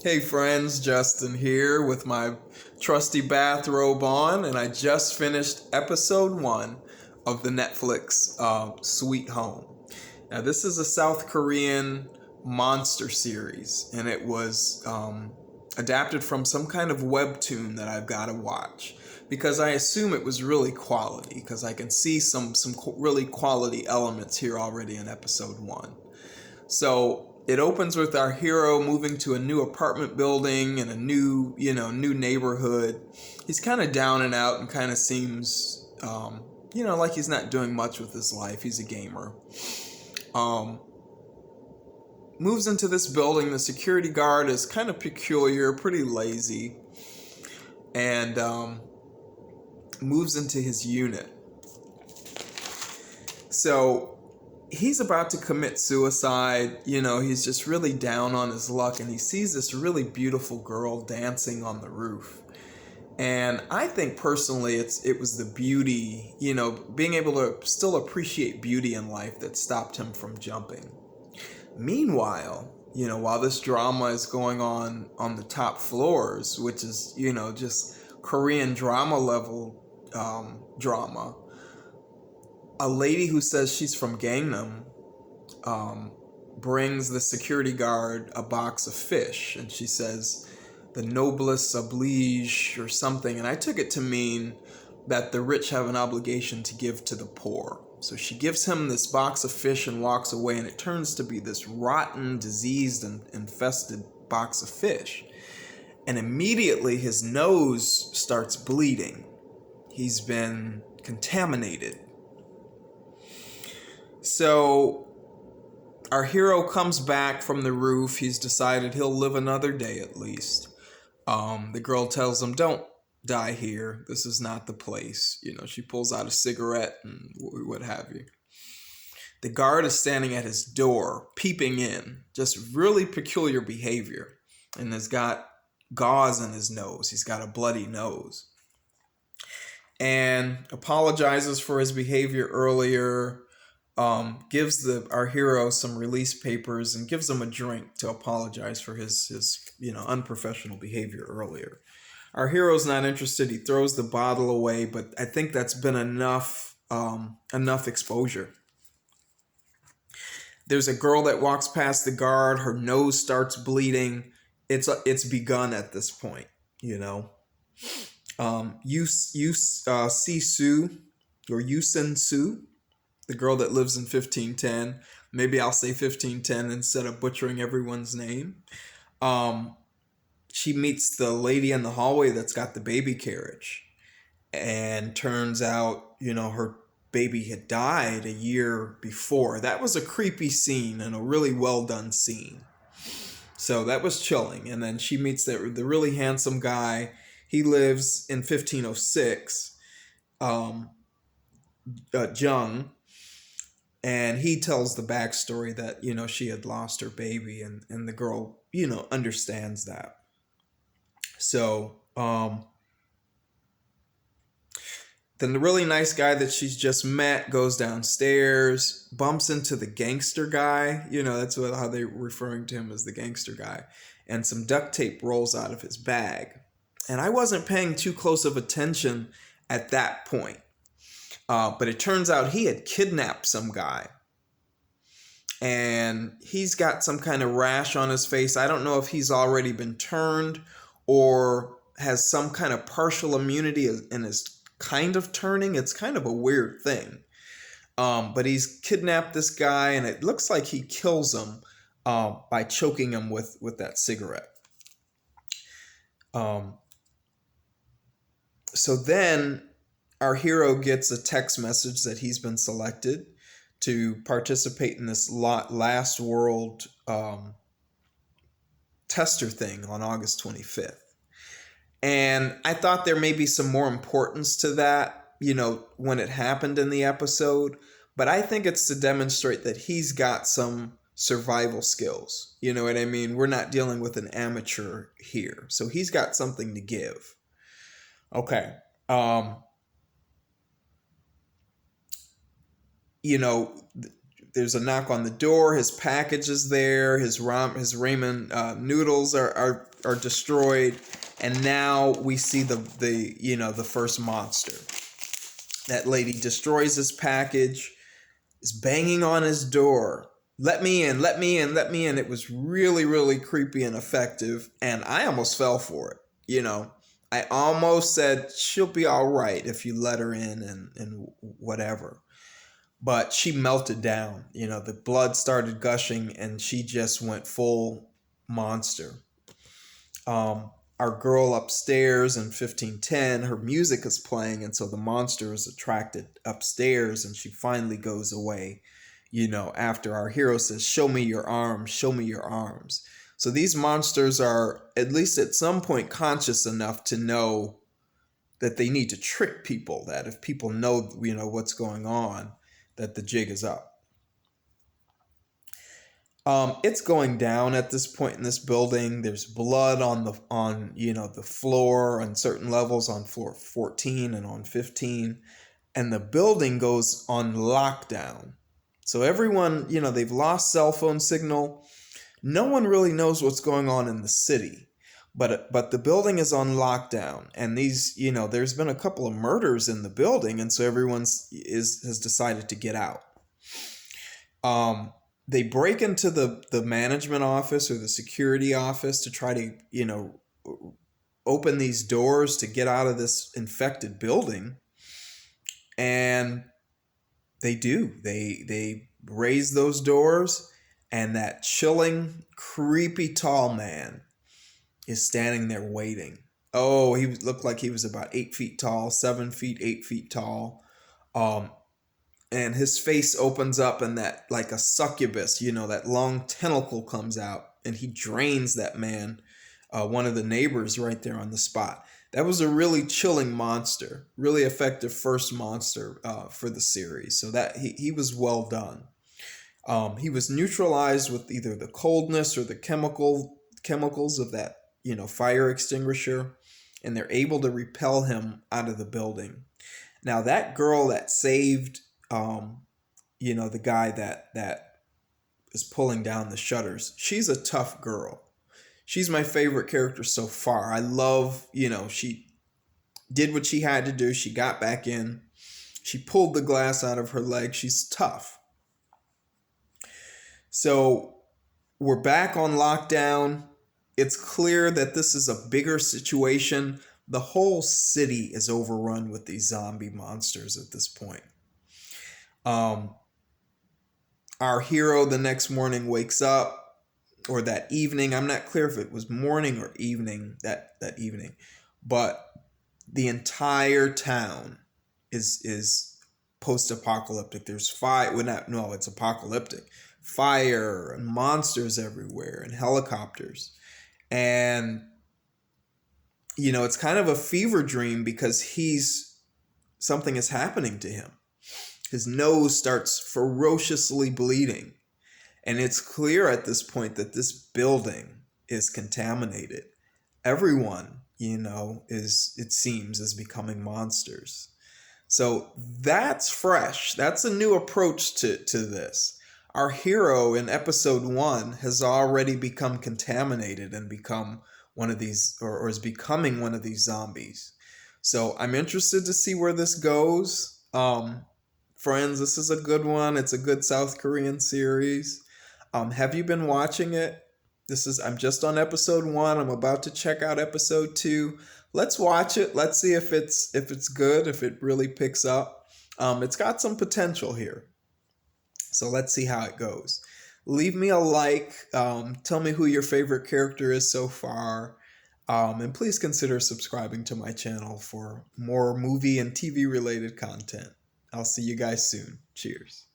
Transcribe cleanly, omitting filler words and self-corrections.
Hey friends, Justin here with my trusty bathrobe on, and I just finished episode 1 of the Netflix Sweet Home. Now, this is a South Korean monster series, and it was adapted from some kind of webtoon that I've got to watch because I assume it was really quality because I can see some really quality elements here already in episode 1. So it opens with our hero moving to a new apartment building in a new neighborhood. He's kind of down and out and kind of seems, like he's not doing much with his life. He's a gamer. Moves into this building. The security guard is kind of peculiar, pretty lazy, and moves into his unit. So he's about to commit suicide. He's just really down on his luck, and he sees this really beautiful girl dancing on the roof. And I think personally it was the beauty, being able to still appreciate beauty in life that stopped him from jumping. Meanwhile, while this drama is going on the top floors, which is, just Korean drama level drama, a lady who says she's from Gangnam brings the security guard a box of fish, and she says the noblesse oblige or something, and I took it to mean that the rich have an obligation to give to the poor. So she gives him this box of fish and walks away, and it turns to be this rotten, diseased, and infested box of fish. And immediately his nose starts bleeding. He's been contaminated. So our hero comes back from the roof. He's decided he'll live another day at least. The girl tells him, "Don't die here. This is not the place." She pulls out a cigarette and what have you. The guard is standing at his door, peeping in. Just really peculiar behavior. And has got gauze in his nose. He's got a bloody nose. And apologizes for his behavior earlier. Gives our hero some release papers and gives him a drink to apologize for his unprofessional behavior earlier. Our hero's not interested. He throws the bottle away, but I think that's been enough exposure. There's a girl that walks past the guard. Her nose starts bleeding. It's begun at this point, Sisu or Yusen Su, the girl that lives in 1510. Maybe I'll say 1510 instead of butchering everyone's name. She meets the lady in the hallway that's got the baby carriage. And turns out, her baby had died a year before. That was a creepy scene and a really well done scene. So that was chilling. And then she meets the really handsome guy. He lives in 1506, Jung. And he tells the backstory that, she had lost her baby, and the girl, understands that. So, then the really nice guy that she's just met goes downstairs, bumps into the gangster guy. That's how they're referring to him, as the gangster guy. And some duct tape rolls out of his bag. And I wasn't paying too close of attention at that point. But it turns out he had kidnapped some guy. And he's got some kind of rash on his face. I don't know if he's already been turned or has some kind of partial immunity and is kind of turning. It's kind of a weird thing. But he's kidnapped this guy, and it looks like he kills him by choking him with that cigarette. So then our hero gets a text message that he's been selected to participate in this last world tester thing on August 25th. And I thought there may be some more importance to that, when it happened in the episode. But I think it's to demonstrate that he's got some survival skills. You know what I mean? We're not dealing with an amateur here. So he's got something to give. Okay. there's a knock on the door. His package is there. His ramen noodles are destroyed, and now we see the first monster. That lady destroys his package, is banging on his door. Let me in, let me in, let me in. It was really, really creepy and effective, and I almost fell for it. I almost said she'll be all right if you let her in and whatever. But she melted down. The blood started gushing, and she just went full monster. Our girl upstairs in 1510, her music is playing, and so the monster is attracted upstairs, and she finally goes away, after our hero says, "Show me your arms, show me your arms." So these monsters are, at least at some point, conscious enough to know that they need to trick people, that if people know, what's going on, that the jig is up. It's going down at this point in this building. There's blood on the floor on certain levels, on floor 14 and on 15, and the building goes on lockdown. So everyone, they've lost cell phone signal. No one really knows what's going on in the city, but the building is on lockdown, and there's been a couple of murders in the building, and so everyone has decided to get out. They break into the management office or the security office to try to, open these doors to get out of this infected building. And they do. They raise those doors, and that chilling, creepy tall man is standing there waiting. Oh, he looked like he was about 8 feet tall, 7 feet, 8 feet tall. And his face opens up, and that, like a succubus, that long tentacle comes out, and he drains that man, one of the neighbors, right there on the spot. That was a really chilling monster, really effective first monster for the series. So that he was well done. He was neutralized with either the coldness or the chemicals of that, fire extinguisher, and they're able to repel him out of the building. Now that girl that saved the guy that is pulling down the shutters, she's a tough girl. She's my favorite character so far. I love, she did what she had to do. She got back in. She pulled the glass out of her leg. She's tough. So we're back on lockdown. It's clear that this is a bigger situation. The whole city is overrun with these zombie monsters at this point. Our hero the next morning wakes up, or that evening. I'm not clear if it was morning or evening that evening, but the entire town is post-apocalyptic. There's fire. It's apocalyptic. Fire and monsters everywhere and helicopters. And, it's kind of a fever dream because something is happening to him. His nose starts ferociously bleeding. And it's clear at this point that this building is contaminated. Everyone, it seems, is becoming monsters. So that's fresh. That's a new approach to this. Our hero in episode 1 has already become contaminated and become one of these, or is becoming one of these zombies. So I'm interested to see where this goes. Friends, this is a good one. It's a good South Korean series. Have you been watching it? I'm just on episode 1. I'm about to check out episode 2. Let's watch it. Let's see if it's good, if it really picks up. It's got some potential here. So let's see how it goes. Leave me a like. Tell me who your favorite character is so far. And please consider subscribing to my channel for more movie and TV related content. I'll see you guys soon. Cheers.